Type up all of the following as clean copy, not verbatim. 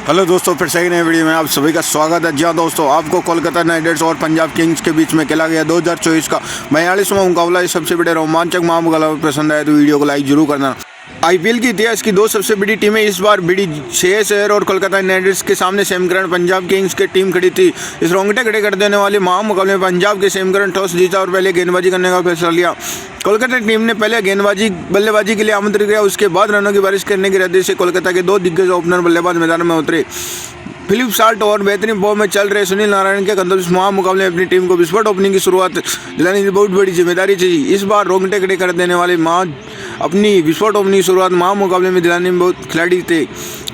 Hello दोस्तों, फिर सही नए वीडियो में आप सभी का स्वागत है। जी हाँ दोस्तों, आपको कोलकाता नाइट राइडर्स और पंजाब किंग्स के बीच में खेला गया 2024 का 42वां मुकाबला इस सबसे बड़े रोमांचक मुकाबला पसंद आया तो वीडियो को लाइक जरूर करना। आईपीएल की इतिहास की दो सबसे बड़ी टीमें इस बार भिड़ी। शहर और कोलकाता नाइट राइडर्स के सामने सेमकरन पंजाब किंग्स की टीम खड़ी थी। इस रोंगटे खड़े कर देने वाले महामुकाबले में पंजाब के सेमकरन टॉस जीता और पहले गेंदबाजी करने का फैसला लिया। कोलकाता टीम ने पहले बल्लेबाजी के लिए आमंत्रित किया। उसके बाद रनों की बारिश करने की इरादे से कोलकाता के दो दिग्गज ओपनर बल्लेबाज मैदान में उतरे। फिलिप साल्ट और बेहतरीन फॉर्म में चल रहे सुनील नारायण के कंधों इस महामुकाबले में अपनी टीम को विस्फोट ओपनिंग की शुरुआत दिलाने की बहुत बड़ी जिम्मेदारी थी। इस बार रोंगटे खड़े कर देने वाले अपनी विस्फोट ओपनिंग की शुरुआत महामुकाबले में दिलाने में बहुत खिलाड़ी थे।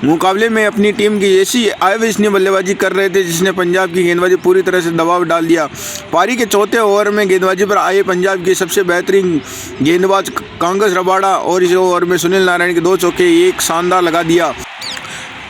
मुकाबले में अपनी टीम की ऐसी अविश्वसनीय बल्लेबाजी कर रहे थे जिसने पंजाब की गेंदबाजी पूरी तरह से दबाव डाल दिया। पारी के चौथे ओवर में गेंदबाजी पर आए पंजाब के सबसे बेहतरीन गेंदबाज कांग्रेस रबाड़ा और इस ओवर में सुनील नारायण के दो चौके एक शानदार लगा दिया।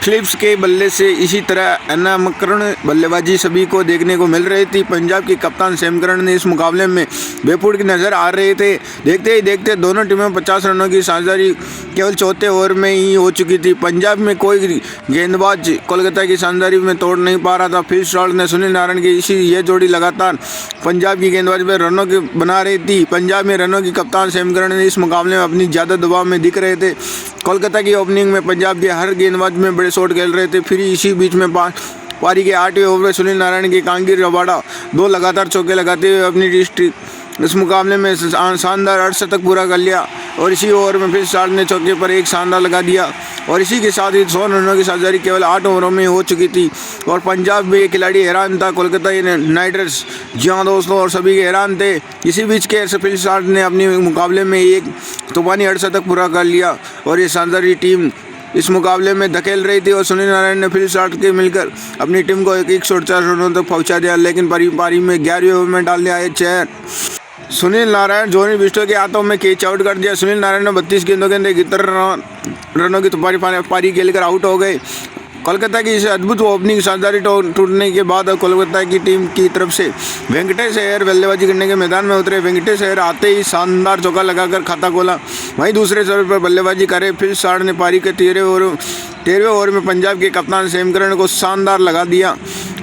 फिलिप्स के बल्ले से इसी तरह अनामकरण बल्लेबाजी सभी को देखने को मिल रही थी। पंजाब के कप्तान सेमकरन ने इस मुकाबले में बेपुर की नजर आ रहे थे। देखते ही देखते दोनों टीमों में 50 रनों की साझेदारी केवल चौथे ओवर में ही हो चुकी थी। पंजाब में कोई गेंदबाज कोलकाता की साझेदारी में तोड़ नहीं पा रहा था। फिलिप साल्ट ने सुनील नारायण की यह जोड़ी लगातार पंजाब की गेंदबाजी पर रनों की बना रही थी। पंजाब में रनों की कप्तान सेमकरन ने इस मुकाबले में अपनी ज़्यादा दबाव में दिख रहे थे। कोलकाता की ओपनिंग में पंजाब के हर गेंदबाज में बड़े शॉट खेल रहे थे। फिर इसी बीच में पारी के 8वें ओवर में सुनील नारायण की कांगीर रबाड़ा दो लगातार चौके लगाते हुए अपनी इस मुकाबले में शानदार अर्धशतक पूरा कर लिया और इसी ओवर में फिर साल्ट ने चौके पर एक शानदार लगा दिया और इसी के साथ ही 100 रनों की साझेदारी केवल 8 ओवरों में हो चुकी थी और पंजाब में ये खिलाड़ी हैरान था। कोलकाता नाइट राइडर्स जी हाँ दोस्तों और सभी हैरान थे। इसी बीच के फिर साल्ट ने अपने मुकाबले में एक तूफानी अर्धशतक पूरा कर लिया और ये शानदार टीम इस मुकाबले में धकेल रही थी और सुनील नारायण ने फिर साल्ट के मिलकर अपनी टीम को 148 रनों तक पहुंचा दिया। लेकिन पारी में 11वें ओवर में डाल दिया एक चेयर सुनील नारायण जोनी बिस्टो के हाथों में कैच आउट कर दिया। सुनील नारायण ने 32 गेंदों के अंदर 71 रनों की पारी खेलकर आउट हो गए। कोलकाता की इस अद्भुत ओपनिंग शानदारी टूटने के बाद कोलकाता की टीम की तरफ से वेंकटेश अय्यर बल्लेबाजी करने के मैदान में उतरे। वेंकटेश अय्यर आते ही शानदार चौका लगाकर खाता खोला। वहीं दूसरे सर्वर पर बल्लेबाजी करे फिर साल्ट ने पारी के 13वें ओवर में पंजाब के कप्तान सेमकरन को शानदार लगा दिया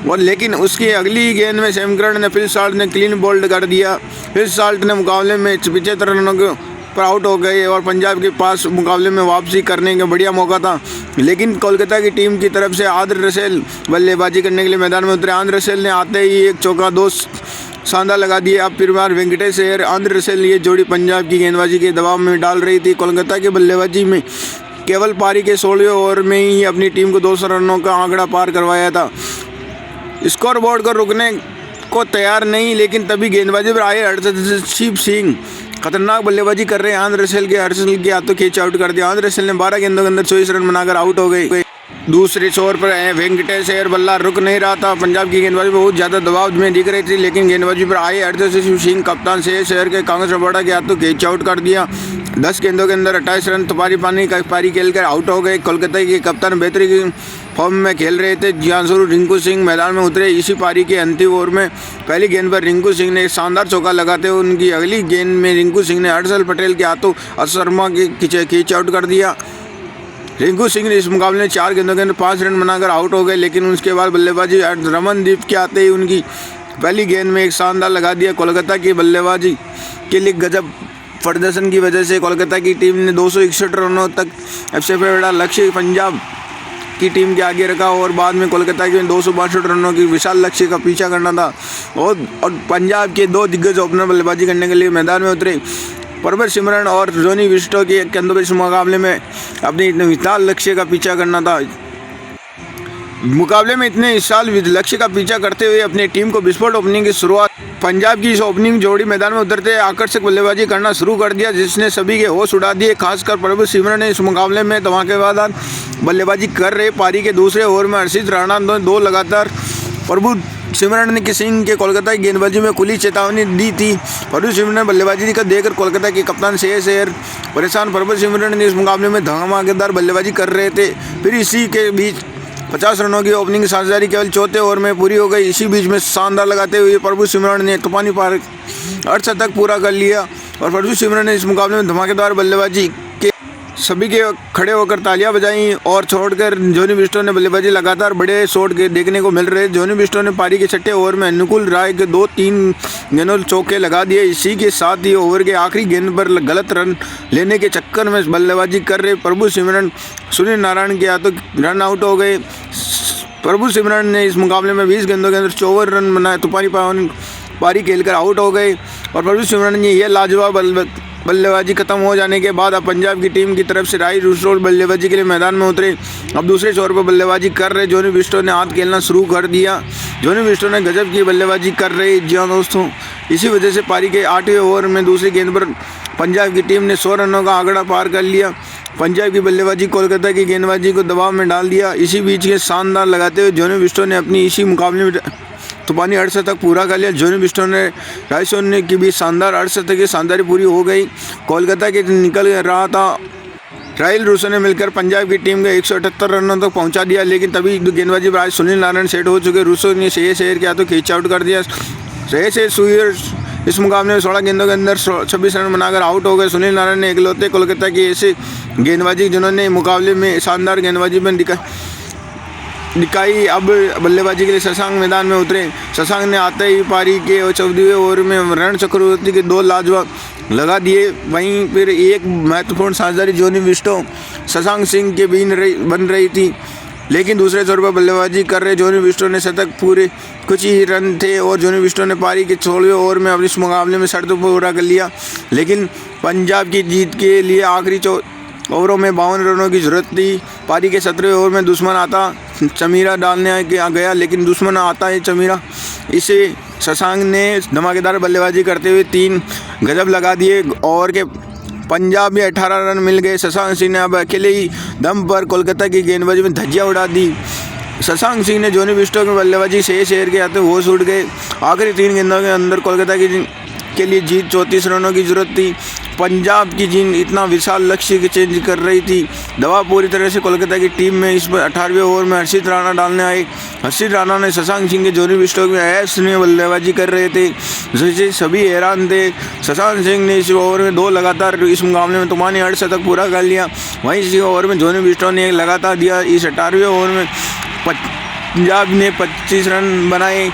और लेकिन उसकी अगली गेंद में सेमकरन ने फिर साल्ट ने क्लीन बोल्ड कर दिया। फिर साल्ट ने मुकाबले में 75 रनों के पर आउट हो गए और पंजाब के पास मुकाबले में वापसी करने का बढ़िया मौका था। लेकिन कोलकाता की टीम की तरफ से आंद्रे रसेल बल्लेबाजी करने के लिए मैदान में उतरे। आंद्रे रसेल ने आते ही एक चौका दो शानदार लगा दिया। अब फिर बार वेंकटेश अय्यर आंद्रे रसेल ये जोड़ी पंजाब की गेंदबाजी के दबाव में डाल रही थी। कोलकाता की बल्लेबाजी में केवल पारी के 16वें ओवर में ही अपनी टीम को 200 रनों का आंकड़ा पार करवाया था। स्कोर बोर्ड को रुकने को तैयार नहीं, लेकिन तभी गेंदबाजी पर आए हरदीप सिंह खतरनाक बल्लेबाजी कर रहे हैं। आंद्रे रसेल के हाथों कैच आउट कर दिया। आंद्रे रसेल ने 12 गेंदों के अंदर 24 रन बनाकर आउट हो गए। दूसरे छोर पर वेंकटेश अय्यर बल्ला रुक नहीं रहा था। पंजाब की गेंदबाजी बहुत ज़्यादा दबाव में दिख रही थी, लेकिन गेंदबाजी पर आए हरदीप सिंह कप्तान शहर के कांग्रेस रबाड़ा के हाथों कैच आउट कर दिया। 10 गेंदों के अंदर 28 रन पारी खेलकर आउट हो गए। कोलकाता के कप्तान बेहतरीन फॉर्म में खेल रहे थे। जियांसुर रिंकू सिंह मैदान में उतरे। इसी पारी के अंतिम ओवर में पहली गेंद पर रिंकू सिंह ने एक शानदार चौका लगाते हुए उनकी अगली गेंद में रिंकू सिंह ने हर्षल पटेल के हाथों शर्मा के कैच आउट कर दिया। रिंकू सिंह ने इस मुकाबले में 4 गेंदों के अंदर 5 रन बनाकर आउट हो गए, लेकिन उसके बाद बल्लेबाजी रमनदीप के आते ही उनकी पहली गेंद में एक शानदार लगा दिया। कोलकाता की बल्लेबाजी के लिए गजब प्रदर्शन की वजह से कोलकाता की टीम ने 261 रनों तक सबसे बड़ा लक्ष्य पंजाब की टीम के आगे रखा और बाद में कोलकाता के 262 रनों की विशाल लक्ष्य का पीछा करना था और पंजाब के दो दिग्गज ओपनर बल्लेबाजी करने के लिए मैदान में उतरे। परवर सिमरन और जोनी बिस्टो के कंधों पर इस मुकाबले में अपने इतने विशाल लक्ष्य का पीछा करना था। मुकाबले में इतने विशाल लक्ष्य का पीछा करते हुए अपनी टीम को विस्फोट ओपनिंग की शुरुआत पंजाब की इस ओपनिंग जोड़ी मैदान में उतरते आकर्षक बल्लेबाजी करना शुरू कर दिया, जिसने सभी के होश उड़ा दिए। खासकर परवर सिमरन ने इस मुकाबले में धमाकेदार बल्लेबाजी कर रहे। पारी के दूसरे ओवर में हर्षित राणा ने दो लगातार प्रभु सिमरन ने सिंह के कोलकाता की गेंदबाजी में खुली चेतावनी दी थी। प्रभु सिमरन ने बल्लेबाजी का देखकर कोलकाता के कप्तान अय्यर परेशान। प्रभु सिमरन ने इस मुकाबले में धमाकेदार बल्लेबाजी कर रहे थे। फिर इसी के बीच 50 रनों की ओपनिंग साझेदारी केवल चौथे ओवर में पूरी हो गई। इसी बीच में शानदार लगाते हुए प्रभु सिमरन ने तूफानी पार अर्धशतक पूरा कर लिया और प्रभु सिमरन ने इस मुकाबले में धमाकेदार बल्लेबाजी के सभी के खड़े होकर तालियां बजाई और छोड़कर जॉनी बिस्टो ने बल्लेबाजी लगातार बड़े शॉट के देखने को मिल रहे। जॉनी बिस्टो ने पारी के छठे ओवर में अनुकूल राय के 2-3 गेंदों चौके लगा दिए। इसी के साथ ही ओवर के आखिरी गेंद पर गलत रन लेने के चक्कर में बल्लेबाजी कर रहे प्रभु सिमरन सुनील नारायण के हाथों रन आउट हो गए। प्रभु सिमरन ने इस मुकाबले में 20 गेंदों के अंदर 54 रन बनाए। तूफानी पारी खेलकर आउट हो गए और प्रभु सिमरन ने यह लाजवाब बल्लेबाजी खत्म हो जाने के बाद अब पंजाब की टीम की तरफ से राही रूसरोल बल्लेबाजी के लिए मैदान में उतरे। अब दूसरे छोर पर बल्लेबाजी कर रहे जॉनी बिस्टो ने हाथ खेलना शुरू कर दिया। जॉनी बिस्टो ने गजब की बल्लेबाजी कर रहे। जी हाँ दोस्तों, इसी वजह से पारी के 8वें ओवर में दूसरी गेंद पर पंजाब की टीम ने 100 रनों का आंकड़ा पार कर लिया। पंजाब की बल्लेबाजी कोलकाता की गेंदबाजी को दबाव में डाल दिया। इसी बीच के शानदार लगाते हुए जॉनी बिस्टो ने अपनी इसी मुकाबले में तूफानी अर्धशतक पूरा कर लिया। जॉनी बिस्टो ने रायसोनी की भी शानदार अर्धशतक की शानदारी पूरी हो गई। कोलकाता के निकल रहा था राहिल रूसो ने मिलकर पंजाब की टीम को 178 रनों तक पहुंचा दिया, लेकिन तभी गेंदबाजी पर आज सुनील नारायण सेट हो चुके। रूसो ने श्रेयस अय्यर के हाथों कैच आउट कर दिया। श्रेयस अय्यर इस मुकाबले में 16 गेंदों के अंदर 26 रन बनाकर आउट हो गए। सुनील नारायण ने इकलौते कोलकाता की ऐसे गेंदबाजी जिन्होंने मुकाबले में शानदार गेंदबाजी में दिखाई। अब बल्लेबाजी के लिए शशांक मैदान में उतरे। शशांक ने आते ही पारी के 14वें ओवर में वरुण चक्रवर्ती के 2 लाजवाब लगा दिए। वहीं फिर एक महत्वपूर्ण साझेदारी जॉनी बिस्टो शशांक सिंह के बन रही थी, लेकिन दूसरे छोर पर बल्लेबाजी कर रहे जॉनी बिस्टो ने शतक पूरे कुछ ही रन थे और जॉनी बिस्टो ने पारी के 16वें ओवर में अब इस मुकाबले में शर्त पूरा कर लिया। लेकिन पंजाब की जीत के लिए आखिरी ओवरों में 52 रनों की जरूरत थी। पारी के 17वें ओवर में दुश्मन आता चमीरा डालने गया, लेकिन दुश्मन आता है चमीरा। इसे शशांक ने धमाकेदार बल्लेबाजी करते हुए 3 गजब लगा दिए और के पंजाब में 18 रन मिल गए। शशांक सिंह ने अब अकेले ही दम पर कोलकाता की गेंदबाजी में धज्जियां उड़ा दी। शशांक सिंह ने जॉनी बिस्टो की बल्लेबाजी श्रेयस अय्यर के हाथों होश उड़ गए। आखिरी 3 गेंदों के अंदर कोलकाता के लिए जीत 34 रनों की जरूरत थी। पंजाब की जीत इतना विशाल लक्ष्य की चेंज कर रही थी। दबाव पूरी तरह से कोलकाता की टीम में इस 18वें ओवर में हर्षित राणा डालने आए। हर्षित राणा ने शशांक सिंह के जॉनी बिस्टो में अयस्कनीय बल्लेबाजी कर रहे थे, जिससे सभी हैरान थे। शशांक सिंह ने इस ओवर में 2 लगातार इस मुकाबले में तूफानी अर्धशतक पूरा कर लिया। वहीं इसी ओवर में जॉनी बिस्टो ने एक लगातार दिया। इस 18वें ओवर में पंजाब ने 25 रन बनाए।